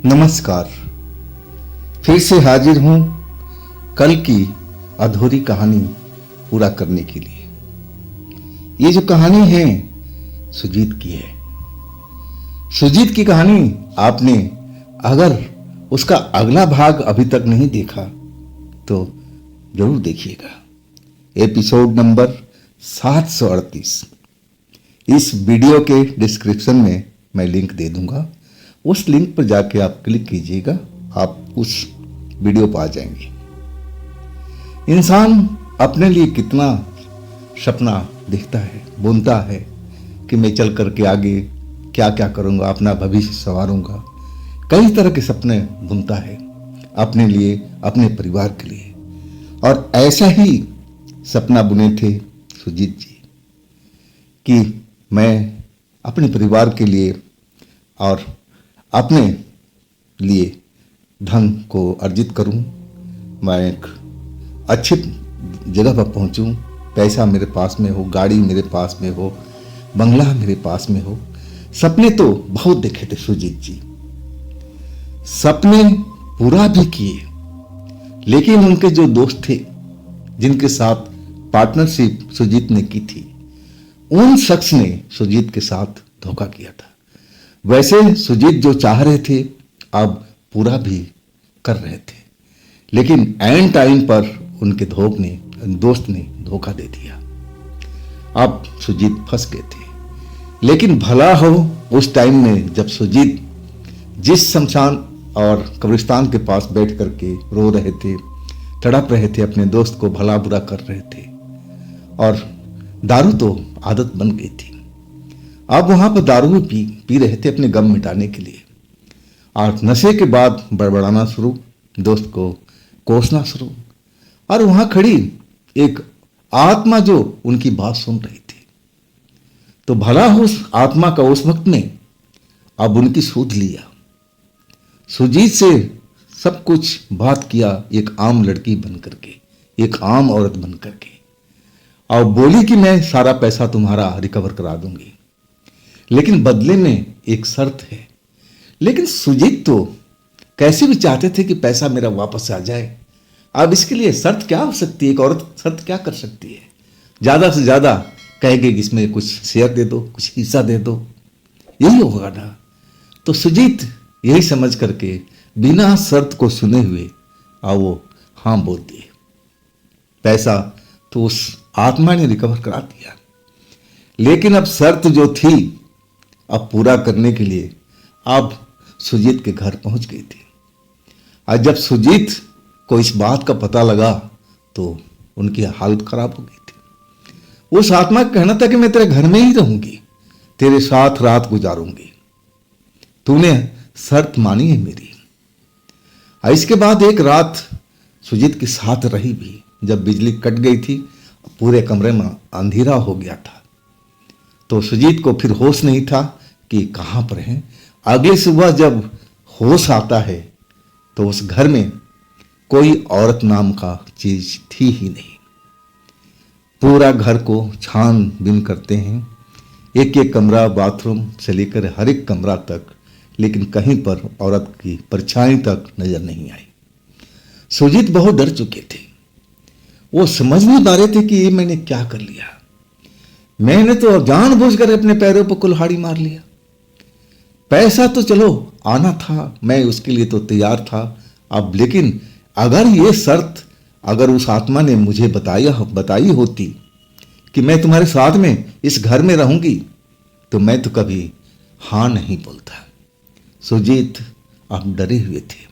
नमस्कार। फिर से हाजिर हूं कल की अधूरी कहानी पूरा करने के लिए। ये जो कहानी है सुजीत की है। सुजीत की कहानी आपने अगर उसका अगला भाग अभी तक नहीं देखा तो जरूर देखिएगा। Episode number 738। इस वीडियो के डिस्क्रिप्शन में मैं लिंक दे दूंगा। उस लिंक पर जाके आप क्लिक कीजिएगा, आप उस वीडियो पर आ जाएंगे। इंसान अपने लिए कितना सपना देखता है, बुनता है कि मैं चल करके आगे क्या क्या करूंगा, अपना भविष्य संवारूंगा। कई तरह के सपने बुनता है अपने लिए, अपने परिवार के लिए। और ऐसा ही सपना बुने थे सुजीत जी कि मैं अपने परिवार के लिए और अपने लिए धन को अर्जित करूं, मैं एक अच्छी जगह पर पहुंचूं, पैसा मेरे पास में हो, गाड़ी मेरे पास में हो, बंगला मेरे पास में हो। सपने तो बहुत देखे थे सुजीत जी, सपने पूरा भी किए, लेकिन उनके जो दोस्त थे जिनके साथ पार्टनरशिप सुजीत ने की थी, उन शख्स ने सुजीत के साथ धोखा किया था। वैसे सुजीत जो चाह रहे थे अब पूरा भी कर रहे थे, लेकिन एंड टाइम पर उनके दोस्त ने धोखा दे दिया। अब सुजीत फंस गए थे। लेकिन भला हो उस टाइम में जब सुजीत जिस शमशान और कब्रिस्तान के पास बैठ करके रो रहे थे, तड़प रहे थे, अपने दोस्त को भला बुरा कर रहे थे, और दारू तो आदत बन गई थी। अब वहां पर दारू भी पी रहे थे अपने गम मिटाने के लिए, और नशे के बाद बड़बड़ाना शुरू, दोस्त को कोसना शुरू। और वहां खड़ी एक आत्मा जो उनकी बात सुन रही थी, तो भला उस आत्मा का उस वक्त में अब उनकी सूध लिया। सुजीत से सब कुछ बात किया एक आम लड़की बन करके, एक आम औरत बन करके, और बोली कि मैं सारा पैसा तुम्हारा रिकवर करा दूंगी, लेकिन बदले में एक शर्त है। लेकिन सुजीत तो कैसे भी चाहते थे कि पैसा मेरा वापस आ जाए। अब इसके लिए शर्त क्या हो सकती है? एक औरत शर्त क्या कर सकती है? ज्यादा से ज्यादा कहेगी कि इसमें कुछ शेयर दे दो, कुछ हिस्सा दे दो, यही होगा ना। तो सुजीत यही समझ करके बिना शर्त को सुने हुए वो हाँ बोल दिए। पैसा तो उस आत्मा ने रिकवर करा दिया, लेकिन अब शर्त जो थी अब पूरा करने के लिए अब सुजीत के घर पहुंच गई थी। और जब सुजीत को इस बात का पता लगा तो उनकी हालत खराब हो गई थी। उस आत्मा का कहना था कि मैं तेरे घर में ही रहूंगी, तेरे साथ रात गुजारूंगी, तूने शर्त मानी है मेरी। और इसके बाद एक रात सुजीत के साथ रही भी। जब बिजली कट गई थी, पूरे कमरे में अंधेरा हो गया था, तो सुजीत को फिर होश नहीं था कि कहां पर है। अगली सुबह जब होश आता है तो उस घर में कोई औरत नाम का चीज थी ही नहीं। पूरा घर को छानबीन करते हैं, एक एक कमरा, बाथरूम से लेकर हर एक कमरा तक, लेकिन कहीं पर औरत की परछाई तक नजर नहीं आई। सुजीत बहुत डर चुके थे। वो समझ नहीं पा रहे थे कि ये मैंने क्या कर लिया। मैंने तो जानबूझकर अपने पैरों पर कुल्हाड़ी मार लिया। पैसा तो चलो आना था, मैं उसके लिए तो तैयार था अब, लेकिन अगर ये शर्त अगर उस आत्मा ने मुझे बताई होती कि मैं तुम्हारे साथ में इस घर में रहूंगी, तो मैं तो कभी हाँ नहीं बोलता। सुजीत अब डरे हुए थे।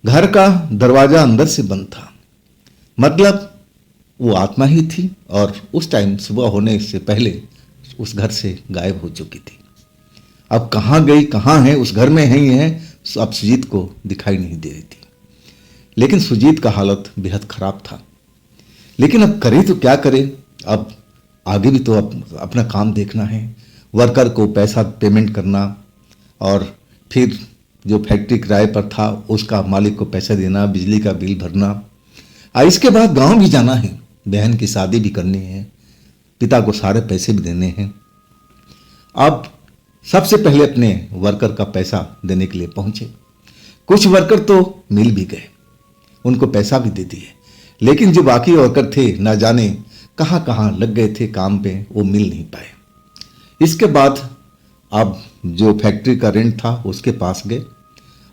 घर का दरवाजा अंदर से बंद था, मतलब वो आत्मा ही थी, और उस टाइम सुबह होने से पहले उस घर से गायब हो चुकी थी। अब कहाँ गई, कहाँ है, उस घर में ही है, अब सुजीत को दिखाई नहीं दे रही थी। लेकिन सुजीत का हालत बेहद खराब था। लेकिन अब करे तो क्या करे? अब आगे भी तो अपना काम देखना है, वर्कर को पैसा पेमेंट करना, और फिर जो फैक्ट्री किराए पर था उसका मालिक को पैसा देना, बिजली का बिल भरना, और इसके बाद गांव भी जाना है, बहन की शादी भी करनी है, पिता को सारे पैसे भी देने हैं। अब सबसे पहले अपने वर्कर का पैसा देने के लिए पहुंचे। कुछ वर्कर तो मिल भी गए, उनको पैसा भी दे दिए, लेकिन जो बाकी वर्कर थे ना जाने कहां कहां लग गए थे काम पे, वो मिल नहीं पाए। इसके बाद अब जो फैक्ट्री का रेंट था उसके पास गए।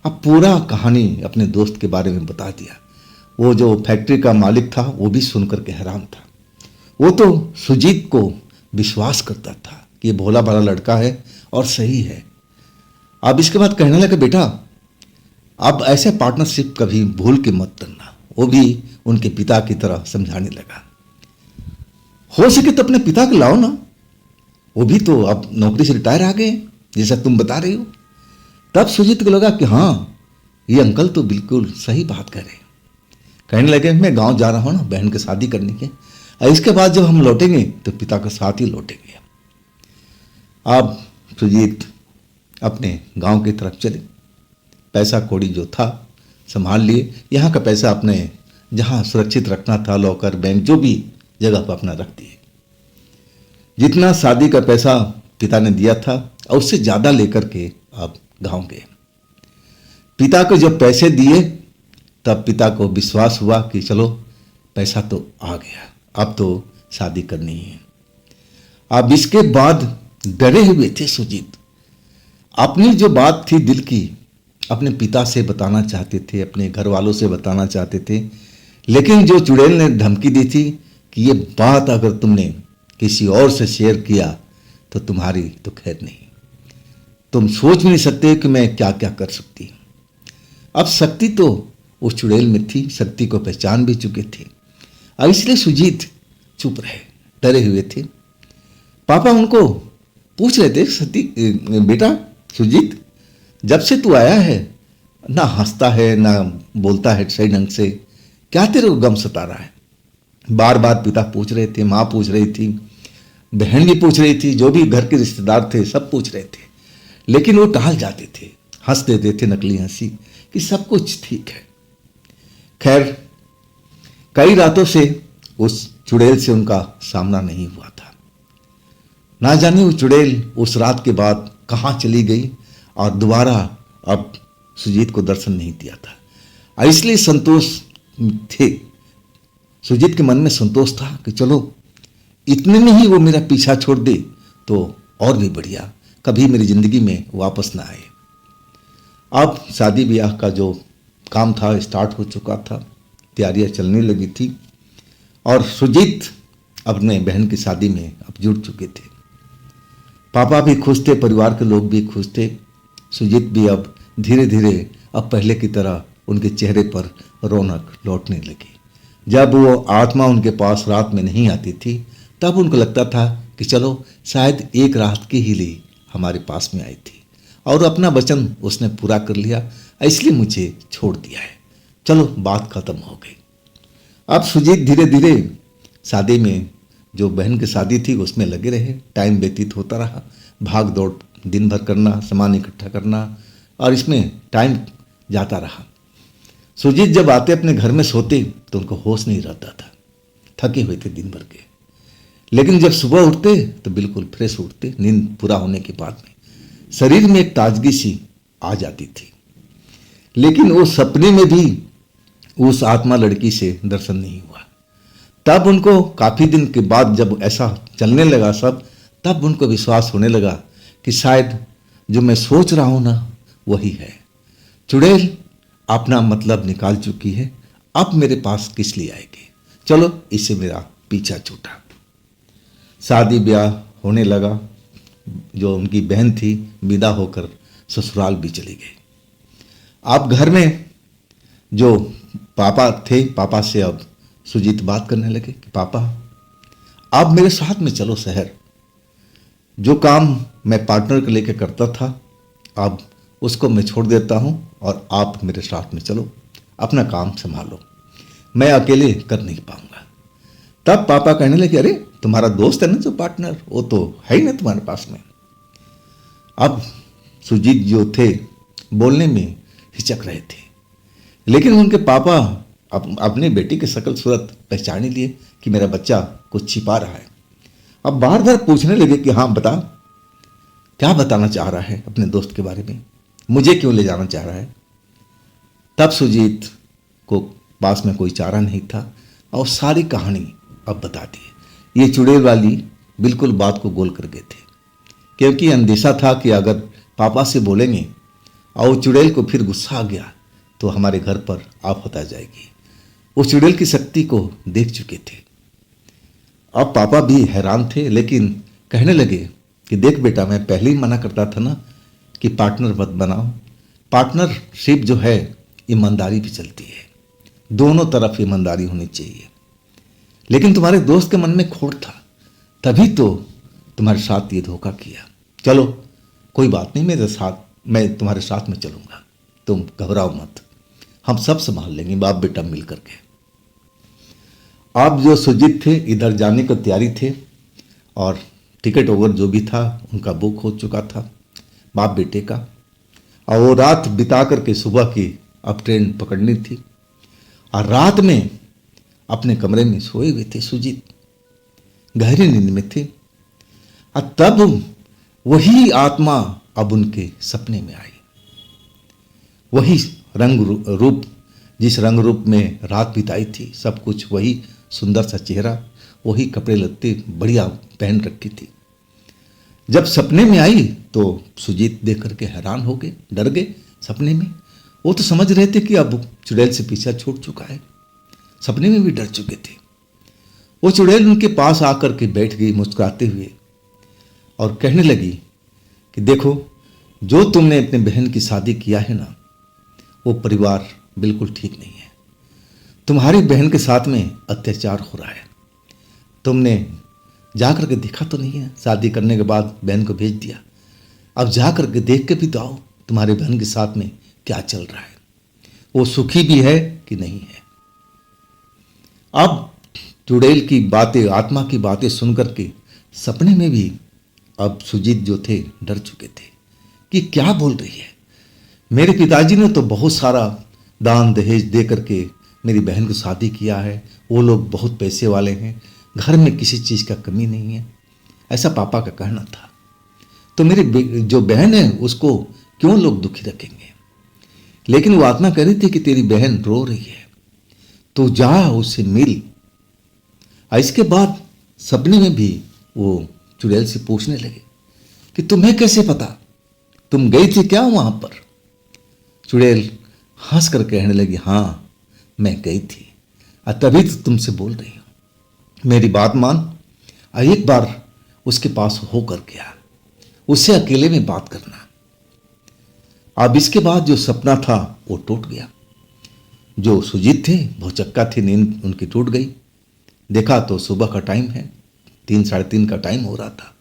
अब पूरा कहानी अपने दोस्त के बारे में बता दिया। वो जो फैक्ट्री का मालिक था वो भी सुनकर के हैरान था। वो तो सुजीत को विश्वास करता था कि ये भोला भाला लड़का है और सही है। अब इसके बाद कहने लगा, बेटा अब ऐसे पार्टनरशिप कभी भूल के मत करना। वो भी उनके पिता की तरह समझाने लगा। हो सके तो अपने पिता को लाओ ना, वो भी तो अब नौकरी से रिटायर आ गए जैसा तुम बता रही हो। तब सुजीत को लगा कि हाँ, ये अंकल तो बिल्कुल सही बात कह रहे। कहने लगे, मैं गांव जा रहा हूं ना बहन की शादी करने के, और इसके बाद जब हम लौटेंगे तो पिता के साथ ही लौटेंगे। अब सुजीत अपने गांव की तरफ चले। पैसा कौड़ी जो था संभाल लिए। यहाँ का पैसा अपने जहाँ सुरक्षित रखना था, लॉकर, बैंक, जो भी जगह पर अपना रख दिए। जितना शादी का पैसा पिता ने दिया था और उससे ज़्यादा लेकर के अब गांव गए। पिता को जब पैसे दिए तब पिता को विश्वास हुआ कि चलो पैसा तो आ गया, अब तो शादी करनी है। अब इसके बाद डरे हुए थे सुजीत। अपनी जो बात थी दिल की अपने पिता से बताना चाहते थे, अपने घर वालों से बताना चाहते थे, लेकिन जो चुड़ैल ने धमकी दी थी कि ये बात अगर तुमने किसी और से शेयर किया तो तुम्हारी तो खैर नहीं, तुम सोच भी नहीं सकते कि मैं क्या क्या कर सकती हूँ। अब शक्ति तो उस चुड़ैल में थी, शक्ति को पहचान भी चुके थे, और इसलिए सुजीत चुप रहे, डरे हुए थे। पापा उनको पूछ रहे थे, सती बेटा सुजीत, जब से तू आया है ना हंसता है ना बोलता है सही ढंग से, क्या तेरे को गम सता रहा है? बार बार पिता पूछ रहे थे, माँ पूछ रही थी, बहन भी पूछ रही थी, जो भी घर के रिश्तेदार थे सब पूछ रहे थे, लेकिन वो टाल जाते थे, हंस देते थे नकली हंसी कि सब कुछ ठीक है। खैर कई रातों से उस चुड़ैल से उनका सामना नहीं हुआ था। ना जाने वो चुड़ैल उस रात के बाद कहाँ चली गई और दोबारा अब सुजीत को दर्शन नहीं दिया था, और इसलिए संतोष थे। सुजीत के मन में संतोष था कि चलो इतने में ही वो मेरा पीछा छोड़ दे तो और भी बढ़िया, कभी मेरी जिंदगी में वापस ना आए। अब शादी ब्याह का जो काम था स्टार्ट हो चुका था, तैयारियां चलने लगी थी, और सुजीत अपने बहन की शादी में अब जुड़ चुके थे। पापा भी खुश थे, परिवार के लोग भी खुश थे। सुजीत भी अब धीरे धीरे अब पहले की तरह उनके चेहरे पर रौनक लौटने लगी। जब वो आत्मा उनके पास रात में नहीं आती थी तब उनको लगता था कि चलो शायद एक रात के ही लिए हमारे पास में आई थी और अपना वचन उसने पूरा कर लिया, इसलिए मुझे छोड़ दिया है, चलो बात खत्म हो गई। अब सुजीत धीरे धीरे शादी में, जो बहन की शादी थी उसमें लगे रहे। टाइम व्यतीत होता रहा, भाग दौड़ दिन भर करना, सामान इकट्ठा करना, और इसमें टाइम जाता रहा। सुजीत जब आते अपने घर में सोते तो उनको होश नहीं रहता था, थके हुए थे दिन भर के, लेकिन जब सुबह उठते तो बिल्कुल फ्रेश उठते। नींद पूरा होने के बाद में शरीर में एक ताजगी सी आ जाती थी। लेकिन वो सपने में भी उस आत्मा लड़की से दर्शन नहीं हुआ। तब उनको काफी दिन के बाद जब ऐसा चलने लगा सब, तब उनको विश्वास होने लगा कि शायद जो मैं सोच रहा हूं ना वही है। चुड़ैल अपना मतलब निकाल चुकी है, अब मेरे पास किस लिए आएगी, चलो इससे मेरा पीछा छूटा। शादी ब्याह होने लगा। जो उनकी बहन थी विदा होकर ससुराल भी चली गई। अब घर में जो पापा थे, पापा से अब सुजीत बात करने लगे कि पापा आप मेरे साथ में चलो शहर, जो काम मैं पार्टनर को लेकर करता था अब उसको मैं छोड़ देता हूँ और आप मेरे साथ में चलो, अपना काम संभालो, मैं अकेले कर नहीं पाऊंगा। तब पापा कहने लगे, अरे तुम्हारा दोस्त है ना जो पार्टनर, वो तो है ही ना तुम्हारे पास में। अब सुजीत जो थे बोलने में हिचक रहे थे, लेकिन उनके पापा अपनी बेटी की शक्ल सूरत पहचान लिए कि मेरा बच्चा कुछ छिपा रहा है। अब बार बार पूछने लगे कि हाँ बता क्या बताना चाह रहा है अपने दोस्त के बारे में, मुझे क्यों ले जाना चाह रहा है। तब सुजीत को पास में कोई चारा नहीं था और सारी कहानी अब बता दी। ये चुड़ैल वाली बिल्कुल बात को गोल कर गए थे, क्योंकि अंदेशा था कि अगर पापा से बोलेंगे और चुड़ैल को फिर गुस्सा आ गया तो हमारे घर पर आफत आ जाएगी। उस चुड़ैल की शक्ति को देख चुके थे। अब पापा भी हैरान थे, लेकिन कहने लगे कि देख बेटा, मैं पहले ही मना करता था ना कि पार्टनर मत बनाओ। पार्टनरशिप जो है ईमानदारी भी चलती है, दोनों तरफ ईमानदारी होनी चाहिए। लेकिन तुम्हारे दोस्त के मन में खोट था, तभी तो तुम्हारे साथ ये धोखा किया। चलो कोई बात नहीं, मैं तुम्हारे साथ में चलूंगा, तुम घबराओ मत, हम सब संभाल लेंगे बाप बेटा मिल करके। आप जो सुजीत थे इधर जाने को तैयारी थे और टिकट ओवर जो भी था उनका बुक हो चुका था बाप बेटे का, और वो रात बिता करके सुबह की अब ट्रेन पकड़नी थी। और रात में अपने कमरे में सोए हुए थे सुजीत, गहरी नींद में थे। और तब वही आत्मा अब उनके सपने में आई, वही रंग रूप, जिस रंग रूप में रात बिताई थी, सब कुछ वही सुंदर सा चेहरा, वही कपड़े लत्ते बढ़िया पहन रखी थी। जब सपने में आई तो सुजीत देख करके हैरान हो गए, डर गए। सपने में वो तो समझ रहे थे कि अब चुड़ैल से पीछा छूट चुका है, सपने में भी डर चुके थे। वो चुड़ैल उनके पास आकर के बैठ गई मुस्कुराते हुए और कहने लगी कि देखो, जो तुमने अपने बहन की शादी किया है ना, वो परिवार बिल्कुल ठीक नहीं है। तुम्हारी बहन के साथ में अत्याचार हो रहा है। तुमने जा करके देखा तो नहीं है, शादी करने के बाद बहन को भेज दिया। अब जा करके देख के भी तो आओ तुम्हारी बहन के साथ में क्या चल रहा है, वो सुखी भी है कि नहीं है। अब चुड़ैल की बातें, आत्मा की बातें सुन करके सपने में भी अब सुजीत जो थे डर चुके थे कि क्या बोल रही है। मेरे पिताजी ने तो बहुत सारा दान दहेज दे करके मेरी बहन को शादी किया है, वो लोग बहुत पैसे वाले हैं, घर में किसी चीज़ का कमी नहीं है, ऐसा पापा का कहना था। तो मेरी जो बहन है उसको क्यों लोग दुखी रखेंगे। लेकिन वो आत्मा कह रही थी कि तेरी बहन रो रही है, तो जा उससे मिल। इसके बाद सपने में भी वो चुड़ैल से पूछने लगे कि तुम्हें कैसे पता, तुम गई थी क्या वहां पर। चुड़ैल हंस कर कहने लगी, हाँ मैं गई थी, तभी तो तुमसे बोल रही हूं। मेरी बात मान, एक बार उसके पास होकर गया, उससे अकेले में बात करना। अब इसके बाद जो सपना था वो टूट गया। जो सुजीत थे भौचक्का थे, नींद उनकी टूट गई। देखा तो सुबह का टाइम है, 3 साढ़े 3 का टाइम हो रहा था।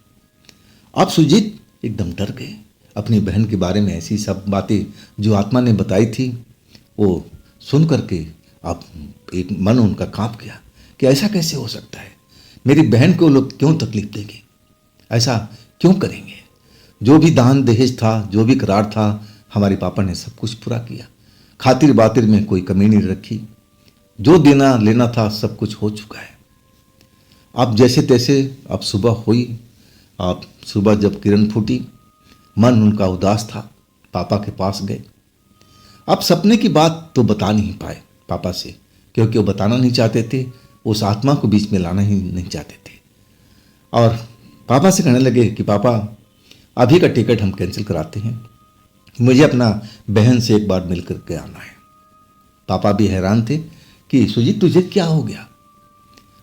अब सुजीत एकदम डर गए अपनी बहन के बारे में। ऐसी सब बातें जो आत्मा ने बताई थी वो सुन करके अब एक मन उनका कांप गया कि ऐसा कैसे हो सकता है, मेरी बहन को लोग क्यों तकलीफ देंगे, ऐसा क्यों करेंगे। जो भी दान दहेज था, जो भी करार था, हमारे पापा ने सब कुछ पूरा किया, खातिर बातिर में कोई कमी नहीं रखी, जो देना लेना था सब कुछ हो चुका है। अब जैसे तैसे अब सुबह हुई। अब सुबह जब किरण फूटी, मन उनका उदास था, पापा के पास गए। अब सपने की बात तो बता नहीं पाए पापा से, क्योंकि वो बताना नहीं चाहते थे, उस आत्मा को बीच में लाना ही नहीं चाहते थे। और पापा से कहने लगे कि पापा अभी का टिकट हम कैंसिल कराते हैं, मुझे अपना बहन से एक बार मिल करके आना है। पापा भी हैरान थे कि सुजीत तुझे क्या हो गया,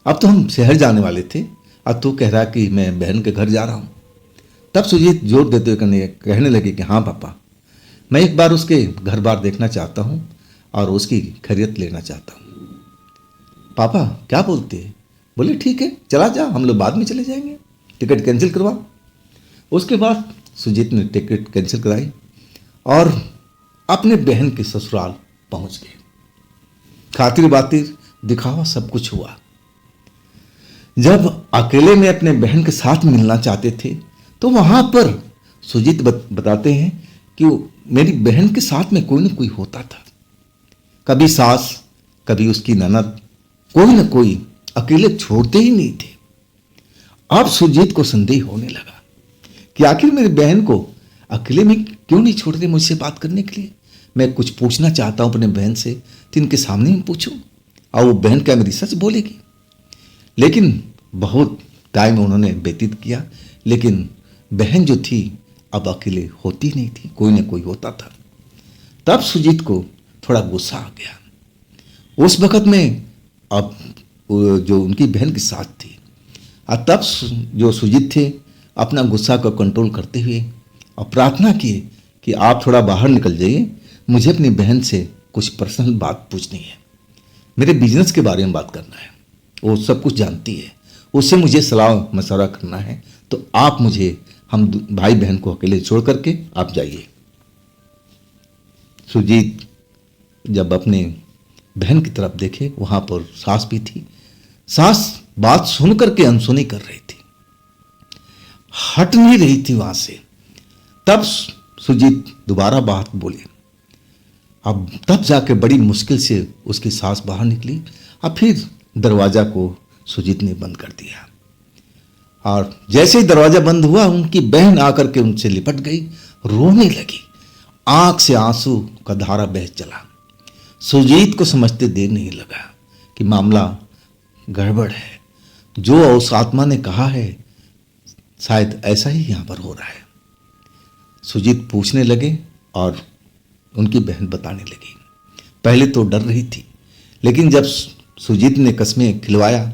अब तो हम शहर जाने वाले थे, अब तू कह रहा कि मैं बहन के घर जा रहा हूँ। तब सुजीत जोर देते हुए कहने लगे कि हाँ पापा, मैं एक बार उसके घर बार देखना चाहता हूँ और उसकी खैरियत लेना चाहता हूँ। पापा क्या बोलते हैं, बोले ठीक है चला जा, हम लोग बाद में चले जाएंगे, टिकट कैंसिल करवा। उसके बाद सुजीत ने टिकट कैंसिल कराई और अपने बहन के ससुराल पहुंच गए। खातिर बातिर दिखावा सब कुछ हुआ। जब अकेले में अपने बहन के साथ मिलना चाहते थे तो वहां पर सुजीत बताते हैं कि मेरी बहन के साथ में कोई ना कोई होता था, कभी सास, कभी उसकी ननद, कोई ना कोई, अकेले छोड़ते ही नहीं थे। अब सुजीत को संदेह होने लगा कि आखिर मेरी बहन को अकेले में क्यों नहीं छोड़ रहे मुझसे बात करने के लिए। मैं कुछ पूछना चाहता हूँ अपने बहन से तो इनके सामने में पूछूं, और वो बहन क्या मेरी सच बोलेगी। लेकिन बहुत टाइम उन्होंने व्यतीत किया, लेकिन बहन जो थी अब अकेले होती नहीं थी, कोई ना कोई होता था। तब सुजीत को थोड़ा गुस्सा आ गया। उस वक़्त में अब जो उनकी बहन की साथ थी, और तब जो सुजीत थे अपना गुस्सा को कंट्रोल करते हुए और प्रार्थना किए कि आप थोड़ा बाहर निकल जाइए, मुझे अपनी बहन से कुछ पर्सनल बात पूछनी है, मेरे बिजनेस के बारे में बात करना है, वो सब कुछ जानती है, उससे मुझे सलाह मशवरा करना है, तो आप मुझे, हम भाई बहन को अकेले छोड़ करके आप जाइए। सुजीत जब अपने बहन की तरफ देखे, वहां पर सास भी थी। सास बात सुन करके अनसुनी कर रही थी, हट नहीं रही थी वहां से। तब सुजीत दोबारा बात बोले, अब तब जाके बड़ी मुश्किल से उसकी सास बाहर निकली, और फिर दरवाजा को सुजीत ने बंद कर दिया। और जैसे ही दरवाजा बंद हुआ, उनकी बहन आकर के उनसे लिपट गई, रोने लगी, आंख से आंसू का धारा बह चला। सुजीत को समझते देर नहीं लगा कि मामला गड़बड़ है, जो उस आत्मा ने कहा है शायद ऐसा ही यहां पर हो रहा है। सुजीत पूछने लगे और उनकी बहन बताने लगी। पहले तो डर रही थी, लेकिन जब सुजीत ने कस्में खिलवाया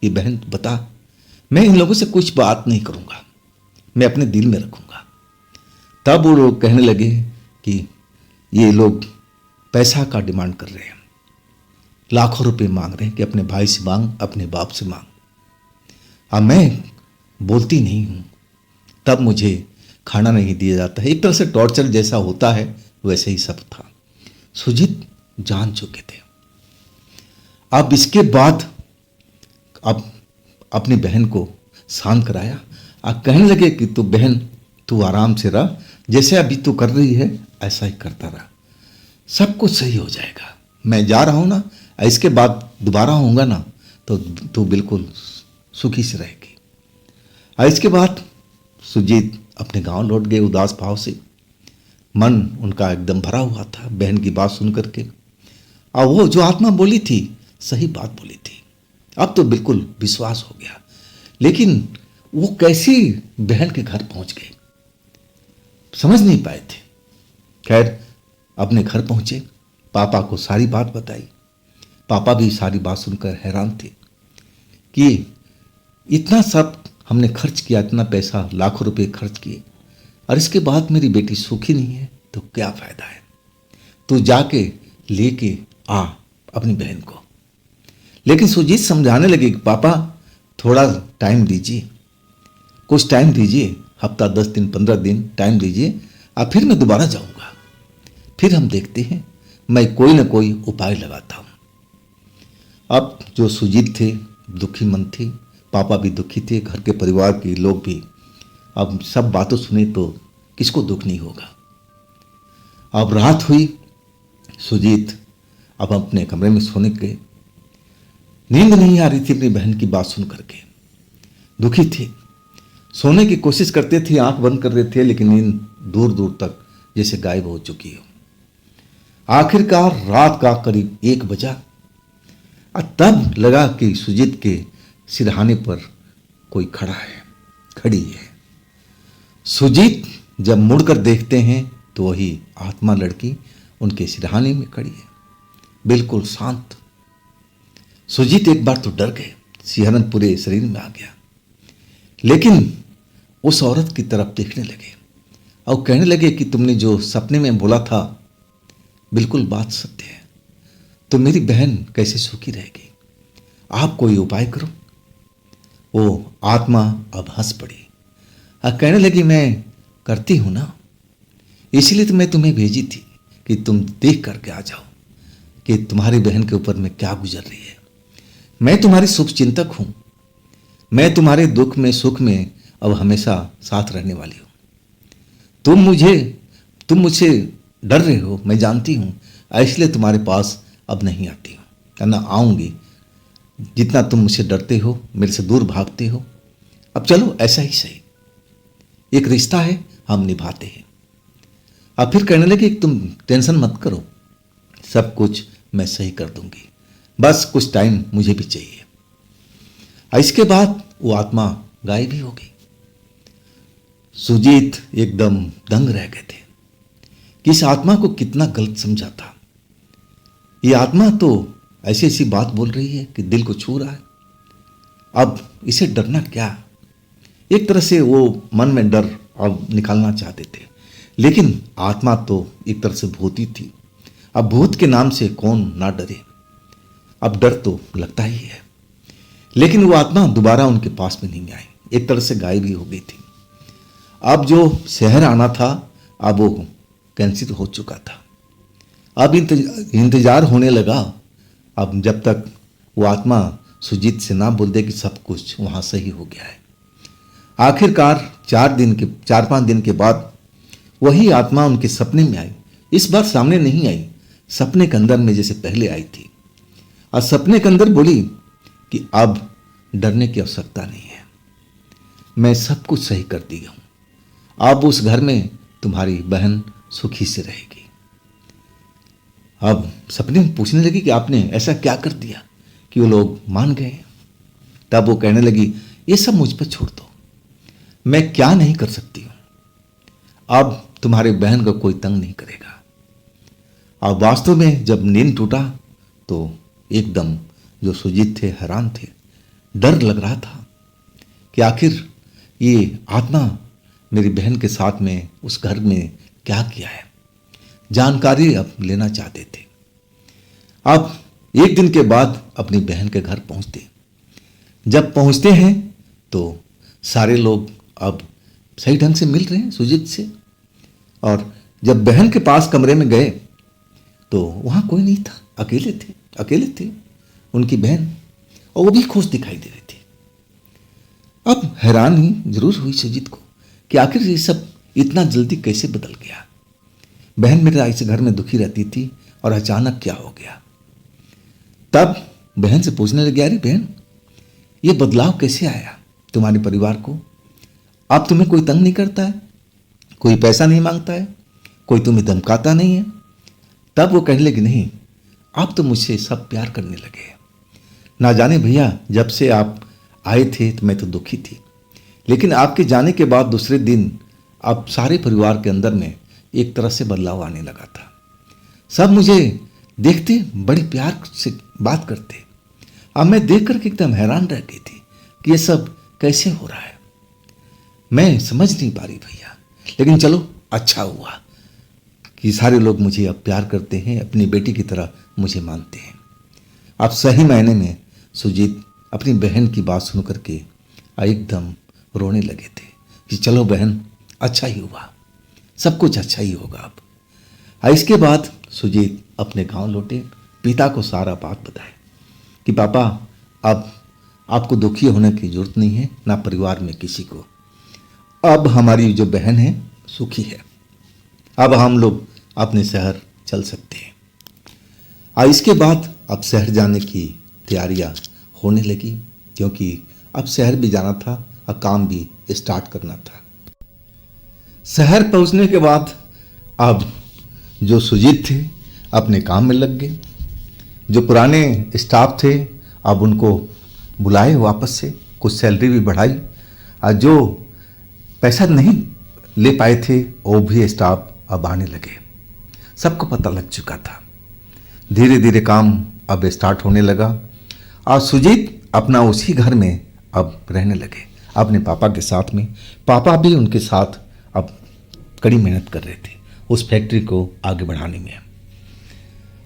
कि बहन बता, मैं इन लोगों से कुछ बात नहीं करूंगा, मैं अपने दिल में रखूंगा। तब वो लोग कहने लगे कि ये लोग पैसा का डिमांड कर रहे हैं, लाखों रुपए मांग रहे हैं कि अपने भाई से मांग, अपने बाप से मांग। अब मैं बोलती नहीं हूं, तब मुझे खाना नहीं दिया जाता है। एक तरह से टॉर्चर जैसा होता है, वैसे ही सब था। सुजीत जान चुके थे। अब इसके बाद अब अपनी बहन को शांत कराया और कहने लगे कि तू बहन, तू आराम से रह, जैसे अभी तू कर रही है ऐसा ही करता रहा, सब कुछ सही हो जाएगा। मैं जा रहा हूं ना, इसके बाद दोबारा होऊंगा ना तो तू बिल्कुल सुखी से रहेगी। और इसके बाद सुजीत अपने गांव लौट गए उदास भाव से। मन उनका एकदम भरा हुआ था बहन की बात सुन करके, और वो जो आत्मा बोली थी सही बात बोली थी। अब तो बिल्कुल विश्वास हो गया। लेकिन वो कैसी बहन के घर पहुंच गए समझ नहीं पाए थे। खैर अपने घर पहुंचे, पापा को सारी बात बताई। पापा भी सारी बात सुनकर हैरान थे कि इतना सब हमने खर्च किया, इतना पैसा, लाखों रुपए खर्च किए, और इसके बाद मेरी बेटी सुखी नहीं है, तो क्या फायदा है। तू जाके लेके आ अपनी बहन को। लेकिन सुजीत समझाने लगे कि पापा थोड़ा टाइम दीजिए, कुछ टाइम दीजिए, हफ्ता 10 दिन 15 दिन टाइम दीजिए, और फिर मैं दोबारा जाऊंगा, फिर हम देखते हैं, मैं कोई ना कोई उपाय लगाता हूं। अब जो सुजीत थे दुखी मन थे, पापा भी दुखी थे, घर के परिवार के लोग भी। अब सब बातों सुने तो किसको दुख नहीं होगा। अब रात हुई, सुजीत अब अपने कमरे में सोने गए। नींद नहीं आ रही थी अपनी बहन की बात सुन करके, दुखी थे, सोने की कोशिश करते थे, आंख बंद कर रहे थे, लेकिन नींद दूर दूर तक जैसे गायब हो चुकी हो। आखिरकार रात का करीब 1 बजा, और तब लगा कि सुजीत के सिरहाने पर कोई खड़ा है, खड़ी है। सुजीत जब मुड़कर देखते हैं तो वही आत्मा लड़की उनके सिरहाने में खड़ी है, बिल्कुल शांत। सुजीत एक बार तो डर गए, सिहरन पूरे शरीर में आ गया, लेकिन उस औरत की तरफ देखने लगे और कहने लगे कि तुमने जो सपने में बोला था बिल्कुल बात सत्य है, तो मेरी बहन कैसे सुखी रहेगी, आप कोई उपाय करो। वो आत्मा अब हंस पड़ी और कहने लगी मैं करती हूं ना, इसलिए तो मैं तुम्हें भेजी थी कि तुम देख करके आ जाओ कि तुम्हारी बहन के ऊपर में क्या गुजर रही है। मैं तुम्हारी शुभ चिंतक हूं, मैं तुम्हारे दुख में सुख में अब हमेशा साथ रहने वाली हूं। तुम मुझसे डर रहे हो, मैं जानती हूं, इसलिए तुम्हारे पास अब नहीं आती हूं, ना आऊंगी। जितना तुम मुझसे डरते हो, मेरे से दूर भागते हो, अब चलो ऐसा ही सही। एक रिश्ता है, हम निभाते हैं। अब फिर कहने लगे कि तुम टेंशन मत करो, सब कुछ मैं सही कर दूंगी, बस कुछ टाइम मुझे भी चाहिए। इसके बाद वो आत्मा गायब ही हो गई। सुजीत एकदम दंग रह गए थे कि इस आत्मा को कितना गलत समझा था। ये आत्मा तो ऐसी ऐसी बात बोल रही है कि दिल को छू रहा है। अब इसे डरना क्या। एक तरह से वो मन में डर अब निकालना चाहते थे, लेकिन आत्मा तो एक तरह से भूत ही थी। अब भूत के नाम से कौन ना डरे। अब डर तो लगता ही है, लेकिन वो आत्मा दोबारा उनके पास में नहीं आई, एक तरह से गायब ही हो गई थी। अब जो शहर आना था अब वो कैंसिल हो चुका था। अब इंतजार होने लगा। अब जब तक वो आत्मा सुजीत से ना बोल दे कि सब कुछ वहां सही हो गया है। आखिरकार 4-5 दिन के बाद वही आत्मा उनके सपने में आई। इस बार सामने नहीं आई, सपने के अंदर में जैसे पहले आई थी। और सपने के अंदर बोली कि अब डरने की आवश्यकता नहीं है, मैं सब कुछ सही कर दी हूं, अब उस घर में तुम्हारी बहन सुखी से रहेगी। अब सपने में पूछने लगी कि आपने ऐसा क्या कर दिया कि वो लोग मान गए। तब वो कहने लगी, ये सब मुझ पर छोड़ दो, मैं क्या नहीं कर सकती हूं, अब तुम्हारी बहन को कोई तंग नहीं करेगा। अब वास्तव में जब नींद टूटा तो एकदम जो सुजीत थे हैरान थे, डर लग रहा था कि आखिर ये आत्मा मेरी बहन के साथ में उस घर में क्या किया है। जानकारी अब लेना चाहते थे। अब एक दिन के बाद अपनी बहन के घर पहुंचते। जब पहुंचते हैं तो सारे लोग अब सही ढंग से मिल रहे हैं सुजीत से। और जब बहन के पास कमरे में गए तो वहां कोई नहीं था, अकेले थे उनकी बहन, और वो भी खुश दिखाई दे रही थी। अब हैरानी जरूर हुई सुजीत को कि आखिर ये सब इतना जल्दी कैसे बदल गया। बहन मेरे इस घर में दुखी रहती थी और अचानक क्या हो गया। तब बहन से पूछने लगे, अरे बहन, ये बदलाव कैसे आया तुम्हारे परिवार को? अब तुम्हें कोई तंग नहीं करता है, कोई पैसा नहीं मांगता है, कोई तुम्हें धमकाता नहीं है? तब वो कहने लगी, नहीं, आप तो मुझसे सब प्यार करने लगे। ना जाने भैया, जब से आप आए थे तो मैं तो दुखी थी, लेकिन आपके जाने के बाद दूसरे दिन अब सारे परिवार के अंदर में एक तरह से बदलाव आने लगा था। सब मुझे देखते बड़े प्यार से बात करते। अब मैं देख करके एकदम हैरान रह गई थी कि ये सब कैसे हो रहा है। मैं समझ नहीं पा रही भैया, लेकिन चलो अच्छा हुआ कि सारे लोग मुझे अब प्यार करते हैं, अपनी बेटी की तरह मुझे मानते हैं। अब सही मायने में सुजीत अपनी बहन की बात सुन करके एकदम रोने लगे थे कि चलो बहन, अच्छा ही हुआ, सब कुछ अच्छा ही होगा अब। इसके बाद सुजीत अपने गांव लौटे, पिता को सारा बात बताए कि पापा, अब आपको दुखी होने की जरूरत नहीं है, ना परिवार में किसी को। अब हमारी जो बहन है सुखी है, अब हम लोग अपने शहर चल सकते हैं। इसके बाद अब शहर जाने की तैयारियां होने लगी, क्योंकि अब शहर भी जाना था और काम भी स्टार्ट करना था। शहर पहुंचने के बाद अब जो सुजीत थे अपने काम में लग गए। जो पुराने स्टाफ थे अब उनको बुलाए वापस से, कुछ सैलरी भी बढ़ाई, और जो पैसा नहीं ले पाए थे वो भी स्टाफ अब आने लगे। सबको पता लग चुका था। धीरे धीरे काम अब स्टार्ट होने लगा और सुजीत अपना उसी घर में अब रहने लगे अपने पापा के साथ में। पापा भी उनके साथ अब कड़ी मेहनत कर रहे थे उस फैक्ट्री को आगे बढ़ाने में।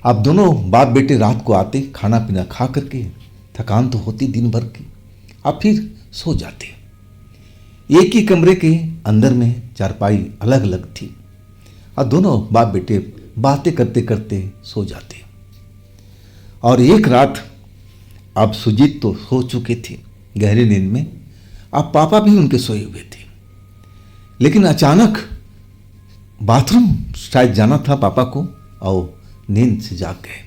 अब दोनों बाप बेटे रात को आते, खाना पीना खा करके, थकान तो होती दिन भर की, अब फिर सो जाते। एक ही कमरे के अंदर में चारपाई अलग अलग थी और दोनों बाप बेटे बातें करते करते सो जाते। और एक रात अब सुजीत तो सो चुके थे गहरी नींद में, अब पापा भी उनके सोए हुए थे। लेकिन अचानक बाथरूम शायद जाना था पापा को और नींद से जाग गए।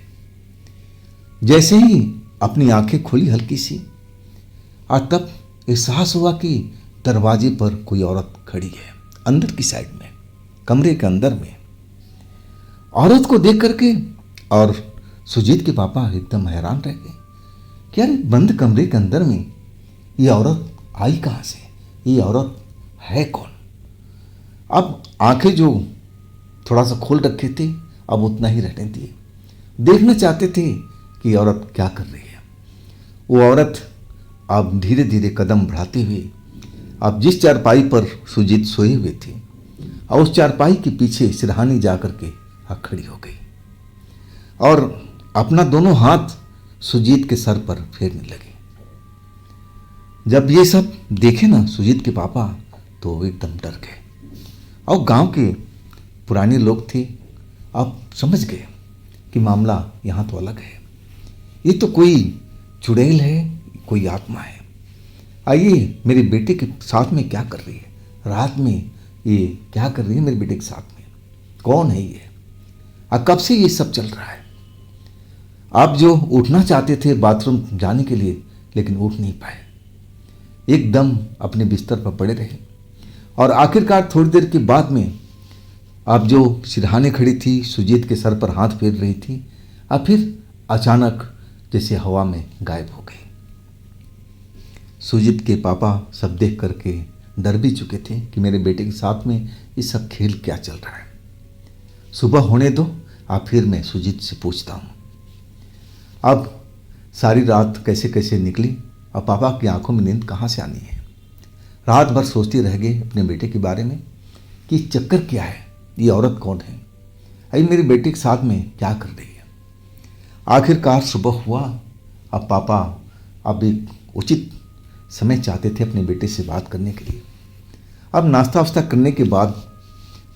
जैसे ही अपनी आंखें खोली हल्की सी, और तब एहसास हुआ कि दरवाजे पर कोई औरत खड़ी है, अंदर की साइड में, कमरे के अंदर में। औरत को देख करके और सुजीत के पापा एकदम हैरान रह गए कि यार बंद कमरे के अंदर में ये औरत आई कहाँ से, ये औरत है कौन। अब आंखें जो थोड़ा सा खोल रखे थे अब उतना ही रहने दिए, देखना चाहते थे कि औरत क्या कर रही है। वो औरत अब धीरे धीरे कदम बढ़ाते हुए अब जिस चारपाई पर सुजीत सोए हुए थे और उस चारपाई के पीछे सिरहानी जा करके खड़ी हो गई और अपना दोनों हाथ सुजीत के सर पर फेरने लगे। जब ये सब देखे ना सुजीत के पापा तो वो एकदम डर गए और गांव के पुराने लोग थे, अब समझ गए कि मामला यहाँ तो अलग है, ये तो कोई चुड़ैल है, कोई आत्मा है। आइए मेरे बेटे के साथ में क्या कर रही है, रात में ये क्या कर रही है मेरे बेटे के साथ में, कौन है ये, कब से ये सब चल रहा है। आप जो उठना चाहते थे बाथरूम जाने के लिए लेकिन उठ नहीं पाए, एकदम अपने बिस्तर पर पड़े रहे और आखिरकार थोड़ी देर के बाद में आप जो सिरहाने खड़ी थी सुजीत के सर पर हाथ फेर रही थी, अब फिर अचानक जैसे हवा में गायब हो गई। सुजीत के पापा सब देख करके डर भी चुके थे कि मेरे बेटे के साथ में ये सब खेल क्या चल रहा है। सुबह होने दो, अब फिर मैं सुजीत से पूछता हूँ। अब सारी रात कैसे कैसे निकली और पापा की आंखों में नींद कहाँ से आनी है। रात भर सोचती रह गए अपने बेटे के बारे में कि चक्कर क्या है, ये औरत कौन है, अरे मेरे बेटे के साथ में क्या कर रही है। आखिरकार सुबह हुआ। अब पापा अब एक उचित समय चाहते थे अपने बेटे से बात करने के लिए। अब नाश्ता वास्ता करने के बाद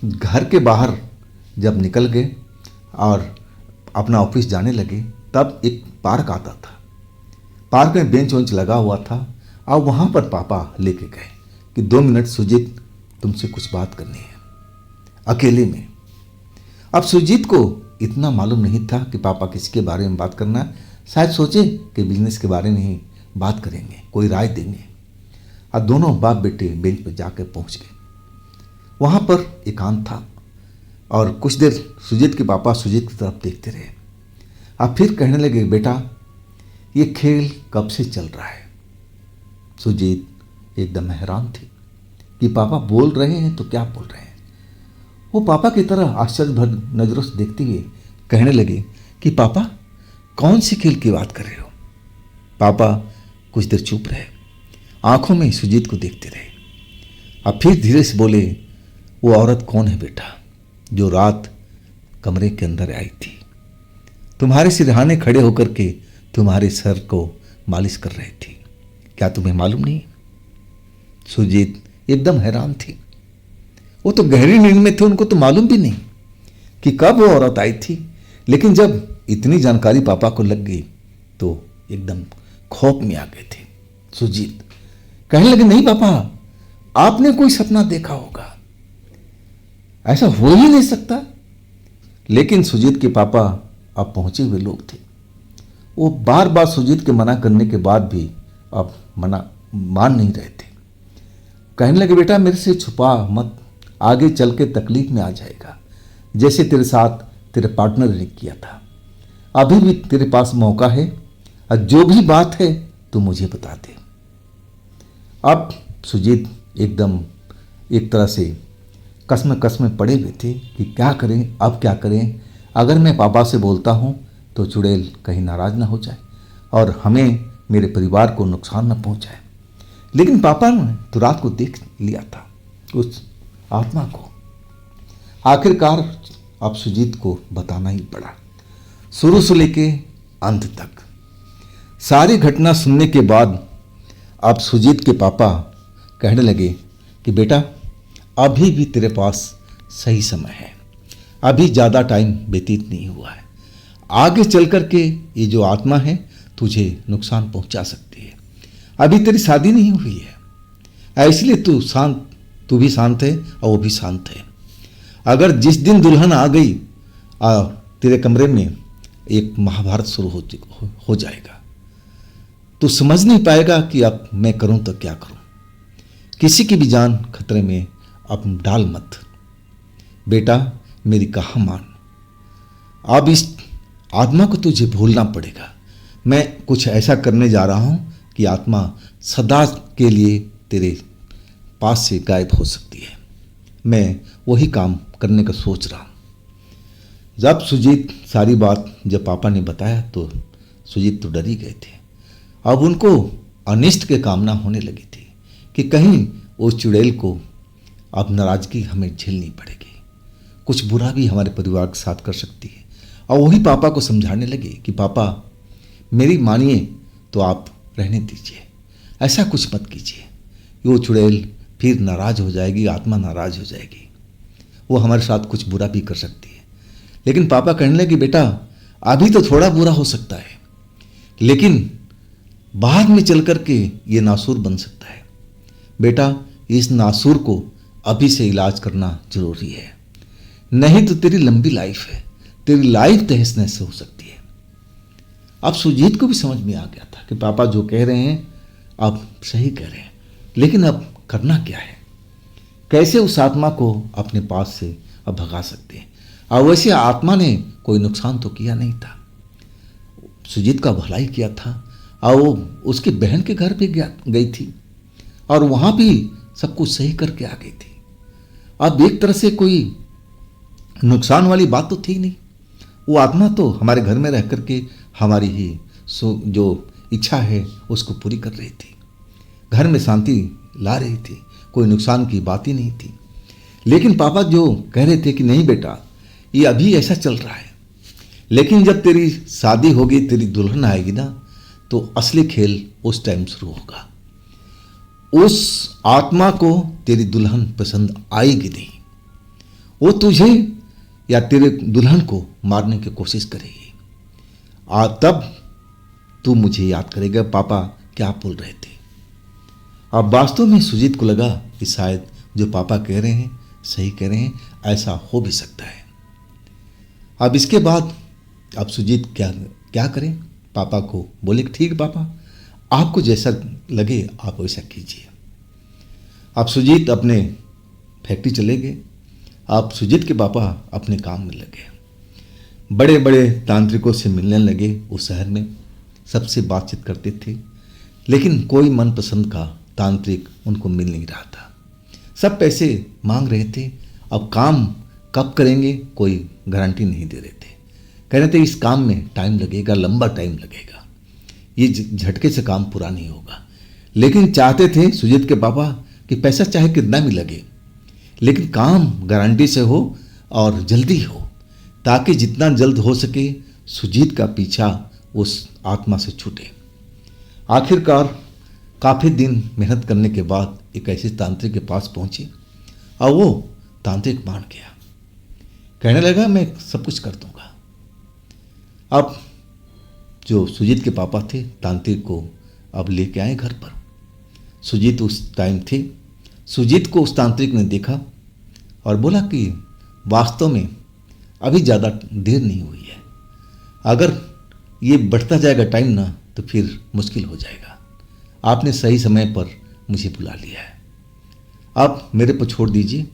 घर के बाहर जब निकल गए और अपना ऑफिस जाने लगे तब एक पार्क आता था। पार्क में बेंच वेंच लगा हुआ था और वहाँ पर पापा लेके गए कि 2 मिनट सुजीत तुमसे कुछ बात करनी है अकेले में। अब सुजीत को इतना मालूम नहीं था कि पापा किसके बारे में बात करना है, शायद सोचे कि बिजनेस के बारे में ही बात करेंगे, कोई राय देंगे। और दोनों बाप बेटे बेंच पर जाकर पहुंच गए। वहाँ पर एकांत था और कुछ देर सुजीत के पापा सुजीत की तरफ देखते रहे। अब फिर कहने लगे, बेटा ये खेल कब से चल रहा है। सुजीत एकदम हैरान थे कि पापा बोल रहे हैं तो क्या बोल रहे हैं। वो पापा की तरह आश्चर्य भर नजरों से देखते हुए कहने लगे कि पापा कौन सी खेल की बात कर रहे हो। पापा कुछ देर चुप रहे, आंखों में सुजीत को देखते रहे। अब फिर धीरे से बोले, वो औरत कौन है बेटा जो रात कमरे के अंदर आई थी, तुम्हारे सिरहाने खड़े होकर के तुम्हारे सर को मालिश कर रही थी, क्या तुम्हें मालूम नहीं। सुजीत एकदम हैरान थी। वो तो गहरी नींद में थे, उनको तो मालूम भी नहीं कि कब वो औरत आई थी। लेकिन जब इतनी जानकारी पापा को लग गई तो एकदम खौफ में आ गए थे। सुजीत कहने लगे, नहीं पापा आपने कोई सपना देखा होगा, ऐसा हो ही नहीं सकता। लेकिन सुजीत के पापा अब पहुंचे हुए लोग थे। वो बार बार सुजीत के मना करने के बाद भी अब मान नहीं रहे थे। कहने लगे, बेटा मेरे से छुपा मत, आगे चल के तकलीफ में आ जाएगा, जैसे तेरे साथ तेरे पार्टनर ने किया था। अभी भी तेरे पास मौका है और जो भी बात है तू मुझे बता दे। अब सुजीत एकदम एक तरह से कसम पड़े हुए थे कि क्या करें, अब क्या करें। अगर मैं पापा से बोलता हूँ तो चुड़ैल कहीं नाराज ना हो जाए और हमें मेरे परिवार को नुकसान न पहुँचाए। लेकिन पापा ने तो रात को देख लिया था उस आत्मा को। आखिरकार अब सुजीत को बताना ही पड़ा, शुरू से लेके अंत तक। सारी घटना सुनने के बाद अब सुजीत के पापा कहने लगे कि बेटा अभी भी तेरे पास सही समय है, अभी ज़्यादा टाइम व्यतीत नहीं हुआ है। आगे चल कर के ये जो आत्मा है तुझे नुकसान पहुंचा सकती है। अभी तेरी शादी नहीं हुई है, इसलिए तू भी शांत है और वो भी शांत है। अगर जिस दिन दुल्हन आ गई तेरे कमरे में एक महाभारत शुरू हो जाएगा। तू समझ नहीं पाएगा कि अब मैं करूं तो क्या करूं, किसी की भी जान खतरे में अब डाल मत। बेटा मेरी कहा मान, अब इस आत्मा को तुझे भूलना पड़ेगा। मैं कुछ ऐसा करने जा रहा हूं कि आत्मा सदा के लिए तेरे पास से गायब हो सकती है। मैं वही काम करने का सोच रहा हूं। जब सुजीत सारी बात जब पापा ने बताया तो सुजीत तो डर ही गए थे। अब उनको अनिष्ट के कामना होने लगी थी कि कहीं उस चुड़ैल को अब नाराजगी हमें झेलनी पड़ेगी, कुछ बुरा भी हमारे परिवार के साथ कर सकती है। और वही पापा को समझाने लगे कि पापा मेरी मानिए तो आप रहने दीजिए, ऐसा कुछ मत कीजिए, वो चुड़ैल फिर नाराज हो जाएगी, आत्मा नाराज हो जाएगी, वो हमारे साथ कुछ बुरा भी कर सकती है। लेकिन पापा कहने लगे बेटा अभी तो थोड़ा बुरा हो सकता है, लेकिन बाद में चल कर के ये नासूर बन सकता है। बेटा इस नासूर को अभी से इलाज करना जरूरी है, नहीं तो तेरी लंबी लाइफ है, तेरी लाइफ तहस नहस हो सकती है। अब सुजीत को भी समझ में आ गया था कि पापा जो कह रहे हैं अब सही कह रहे हैं, लेकिन अब करना क्या है, कैसे उस आत्मा को अपने पास से अब भगा सकते हैं। और वैसे आत्मा ने कोई नुकसान तो किया नहीं था, सुजीत का भलाई किया था और वो उसकी बहन के घर पे गई थी और वहाँ भी सब कुछ सही करके आ गई थी। अब एक तरह से कोई नुकसान वाली बात तो थी नहीं, वो आत्मा तो हमारे घर में रह करके हमारी ही जो इच्छा है उसको पूरी कर रही थी, घर में शांति ला रही थी, कोई नुकसान की बात ही नहीं थी। लेकिन पापा जो कह रहे थे कि नहीं बेटा ये अभी ऐसा चल रहा है, लेकिन जब तेरी शादी होगी, तेरी दुल्हन आएगी ना, तो असली खेल उस टाइम शुरू होगा। उस आत्मा को तेरी दुल्हन पसंद आएगी नहीं, वो तुझे या तेरे दुल्हन को मारने की कोशिश करेगी। तब तू मुझे याद करेगा पापा क्या बोल रहे थे। अब वास्तव में सुजीत को लगा कि शायद जो पापा कह रहे हैं सही कह रहे हैं, ऐसा हो भी सकता है। अब इसके बाद अब सुजीत क्या करें, पापा को बोले ठीक पापा आपको जैसा लगे आप वैसा कीजिए। अब सुजीत अपने फैक्ट्री चले गए। अब सुजीत के पापा अपने काम में लगे, बड़े बड़े तांत्रिकों से मिलने लगे उस शहर में, सबसे बातचीत करते थे, लेकिन कोई मनपसंद का तांत्रिक उनको मिल नहीं रहा था। सब पैसे मांग रहे थे, अब काम कब करेंगे कोई गारंटी नहीं दे रहे थे। कह रहे थे इस काम में टाइम लगेगा, लंबा टाइम लगेगा, ये झटके से काम पूरा नहीं होगा। लेकिन चाहते थे सुजीत के पापा कि पैसा चाहे कितना भी लगे, लेकिन काम गारंटी से हो और जल्दी हो, ताकि जितना जल्द हो सके सुजीत का पीछा उस आत्मा से छूटे। आखिरकार काफ़ी दिन मेहनत करने के बाद एक ऐसे तांत्रिक के पास पहुंचे और वो तांत्रिक मान गया, कहने लगा मैं सब कुछ कर दूंगा। अब जो सुजीत के पापा थे तांत्रिक को अब लेके आए घर पर। सुजीत उस टाइम थे, सुजीत को उस तांत्रिक ने देखा और बोला कि वास्तव में अभी ज़्यादा देर नहीं हुई है, अगर ये बढ़ता जाएगा टाइम ना तो फिर मुश्किल हो जाएगा, आपने सही समय पर मुझे बुला लिया है, आप मेरे पर छोड़ दीजिए,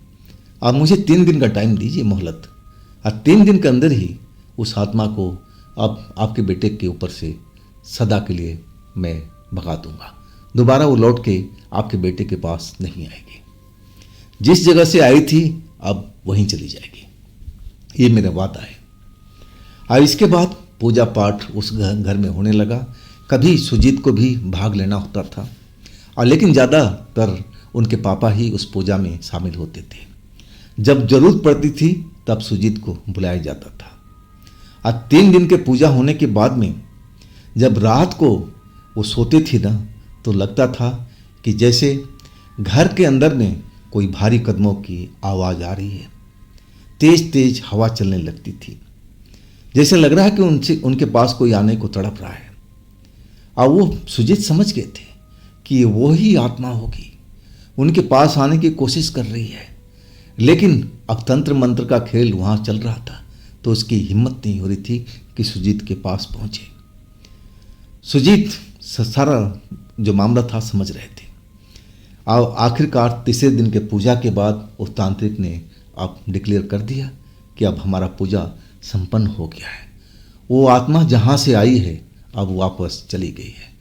आप मुझे 3 दिन का टाइम दीजिए मोहलत, और 3 दिन के अंदर ही उस आत्मा को अब आपके बेटे के ऊपर से सदा के लिए मैं भगा दूंगा, दोबारा वो लौट के आपके बेटे के पास नहीं आएगी, जिस जगह से आई थी अब वहीं चली जाएगी, ये मेरा वादा है। और इसके बाद पूजा पाठ उस घर में होने लगा। कभी सुजीत को भी भाग लेना होता था, और लेकिन ज़्यादातर उनके पापा ही उस पूजा में शामिल होते थे। जब जरूरत पड़ती थी तब सुजीत को बुलाया जाता था। और 3 दिन के पूजा होने के बाद में जब रात को वो सोते थे ना, तो लगता था कि जैसे घर के अंदर में कोई भारी कदमों की आवाज़ आ रही है, तेज तेज हवा चलने लगती थी, जैसे लग रहा है कि उनके पास कोई आने को तड़प रहा है। और वो सुजीत समझ गए थे कि वो ही आत्मा होगी, उनके पास आने की कोशिश कर रही है, लेकिन अब तंत्र मंत्र का खेल वहाँ चल रहा था, तो उसकी हिम्मत नहीं हो रही थी कि सुजीत के पास पहुँचे। सुजीत सारा जो मामला था समझ रहे थे। और आखिरकार तीसरे दिन के पूजा के बाद उस तांत्रिक ने अब डिक्लेयर कर दिया कि अब हमारा पूजा संपन्न हो गया है। वो आत्मा जहाँ से आई है अब वापस चली गई है।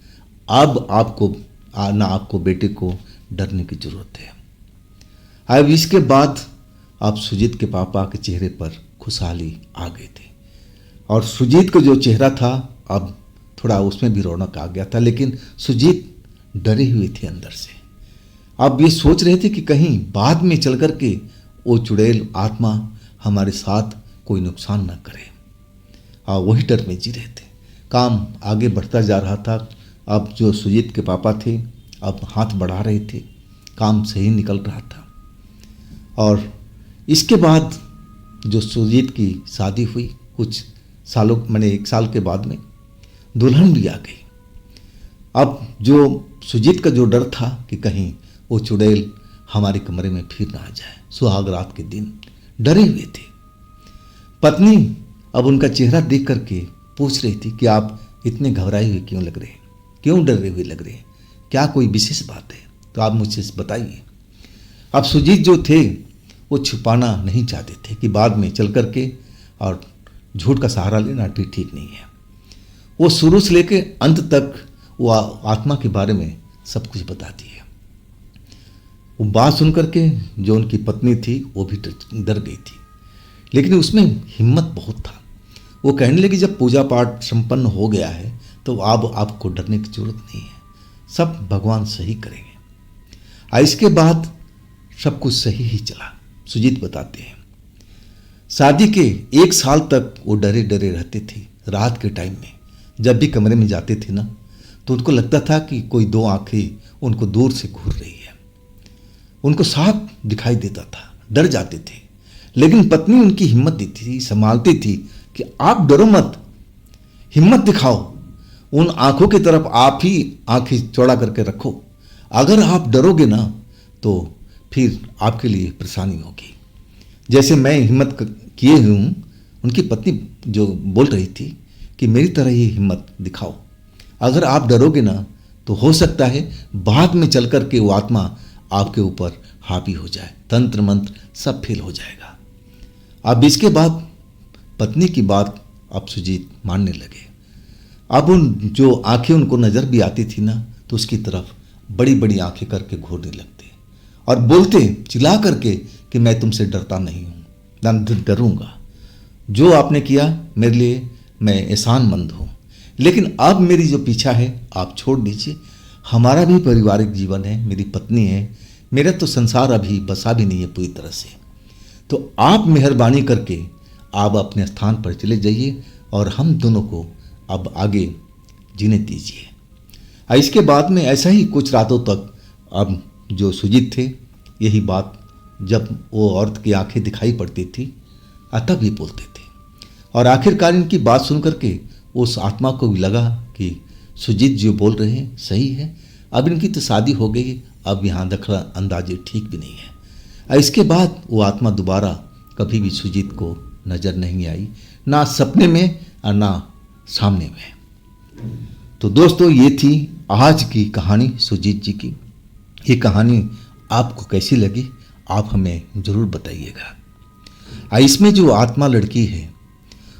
अब आपको बेटे को डरने की जरूरत है। अब इसके बाद अब सुजीत के पापा के चेहरे पर खुशहाली आ गई थी और सुजीत का जो चेहरा था अब थोड़ा उसमें भी रौनक आ गया था, लेकिन सुजीत डरे हुए थे अंदर से। अब ये सोच रहे थे कि कहीं बाद में चल कर के वो चुड़ैल आत्मा हमारे साथ कोई नुकसान न करे, और वही डर में जी रहे थे। काम आगे बढ़ता जा रहा था। अब जो सुजीत के पापा थे अब हाथ बढ़ा रहे थे, काम सही निकल रहा था। और इसके बाद जो सुजीत की शादी हुई, कुछ सालों मैंने 1 साल के बाद में दुल्हन भी आ गई। अब जो सुजीत का जो डर था कि कहीं वो चुड़ैल हमारे कमरे में फिर ना आ जाए, सुहाग रात के दिन डरे हुए थे। पत्नी अब उनका चेहरा देख करके पूछ रही थी कि आप इतने घबराए हुए क्यों लग रहे हैं, क्यों डरे हुए लग रहे हैं, क्या कोई विशेष बात है तो आप मुझसे बताइए। अब सुजीत जो थे वो छुपाना नहीं चाहते थे कि बाद में चल करके और झूठ का सहारा लेना ठीक नहीं है। वो शुरू से लेके अंत तक वो आत्मा के बारे में सब कुछ बताती है। वो बात सुन करके जो उनकी पत्नी थी वो भी डर गई थी, लेकिन उसमें हिम्मत बहुत था। वो कहने लगी जब पूजा पाठ संपन्न हो गया है तो अब आपको डरने की जरूरत नहीं है, सब भगवान सही करेंगे। इसके बाद सब कुछ सही ही चला। सुजीत बताते हैं शादी के 1 साल तक वो डरे डरे रहते थे। रात के टाइम में जब भी कमरे में जाते थे ना तो उनको लगता था कि कोई 2 आंखें उनको दूर से घूर रही है। उनको साफ दिखाई देता था, डर जाते थे, लेकिन पत्नी उनकी हिम्मत देती थी, संभालती थी कि आप डरो मत, हिम्मत दिखाओ, उन आंखों की तरफ आप ही आंखें चौड़ा करके रखो। अगर आप डरोगे ना तो फिर आपके लिए परेशानी होगी। जैसे मैं हिम्मत किए हूँ, उनकी पत्नी जो बोल रही थी कि मेरी तरह ही हिम्मत दिखाओ। अगर आप डरोगे ना तो हो सकता है बाद में चल कर के वो आत्मा आपके ऊपर हावी हो जाए, तंत्र मंत्र सब फेल हो जाएगा। अब इसके बाद पत्नी की बात अब सुजीत मानने लगे। अब उन जो आंखें उनको नज़र भी आती थी ना तो उसकी तरफ बड़ी बड़ी आंखें करके घूरने लगते और बोलते चिल्ला करके कि मैं तुमसे डरता नहीं हूँ, ना डरूंगा। जो आपने किया मेरे लिए मैं एहसानमंद हूँ, लेकिन अब मेरी जो पीछा है आप छोड़ दीजिए। हमारा भी पारिवारिक जीवन है, मेरी पत्नी है, मेरा तो संसार अभी बसा भी नहीं है पूरी तरह से। तो आप मेहरबानी करके आप अपने स्थान पर चले जाइए और हम दोनों को अब आगे जीने दीजिए। इसके बाद में ऐसा ही कुछ रातों तक अब जो सुजीत थे यही बात जब वो औरत की आंखें दिखाई पड़ती थी तब भी बोलते थे। और आखिरकार इनकी बात सुन करके उस आत्मा को भी लगा कि सुजीत जो बोल रहे हैं सही है। अब इनकी तो शादी हो गई, अब यहाँ दखल अंदाजी ठीक भी नहीं है। इसके बाद वो आत्मा दोबारा कभी भी सुजीत को नज़र नहीं आई, ना सपने में और ना सामने में। तो दोस्तों ये थी आज की कहानी सुजीत जी की। ये कहानी आपको कैसी लगी आप हमें ज़रूर बताइएगा। इसमें जो आत्मा लड़की है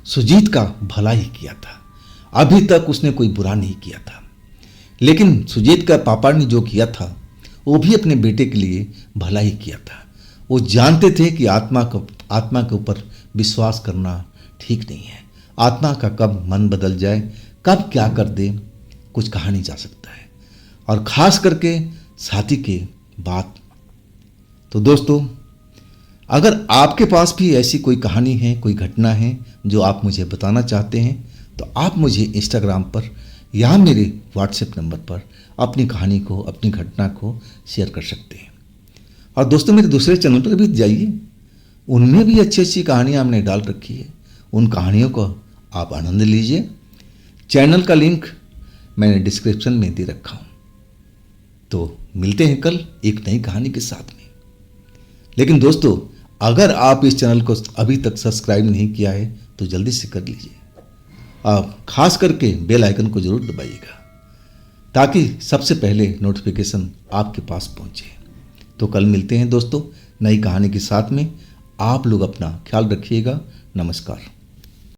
सुजीत का भला ही किया था, अभी तक उसने कोई बुरा नहीं किया था। लेकिन सुजीत का पापा ने जो किया था वो भी अपने बेटे के लिए भला ही किया था। वो जानते थे कि आत्मा के ऊपर विश्वास करना ठीक नहीं है। आत्मा का कब मन बदल जाए, कब क्या कर दे, कुछ कहा नहीं जा सकता है, और ख़ास करके शादी के बाद। तो दोस्तों अगर आपके पास भी ऐसी कोई कहानी है, कोई घटना है जो आप मुझे बताना चाहते हैं तो आप मुझे इंस्टाग्राम पर या मेरे व्हाट्सएप नंबर पर अपनी कहानी को, अपनी घटना को शेयर कर सकते हैं। और दोस्तों मेरे दूसरे चैनल पर भी जाइए, उनमें भी अच्छी अच्छी कहानियाँ हमने डाल रखी है, उन कहानियों को आप आनंद लीजिए। चैनल का लिंक मैंने डिस्क्रिप्शन में दे रखा हूँ। तो मिलते हैं कल एक नई कहानी के साथ में। लेकिन दोस्तों अगर आप इस चैनल को अभी तक सब्सक्राइब नहीं किया है तो जल्दी से कर लीजिए। आप खास करके बेल आइकन को जरूर दबाइएगा ताकि सबसे पहले नोटिफिकेशन आपके पास पहुंचे। तो कल मिलते हैं दोस्तों नई कहानी के साथ में। आप लोग अपना ख्याल रखिएगा। नमस्कार।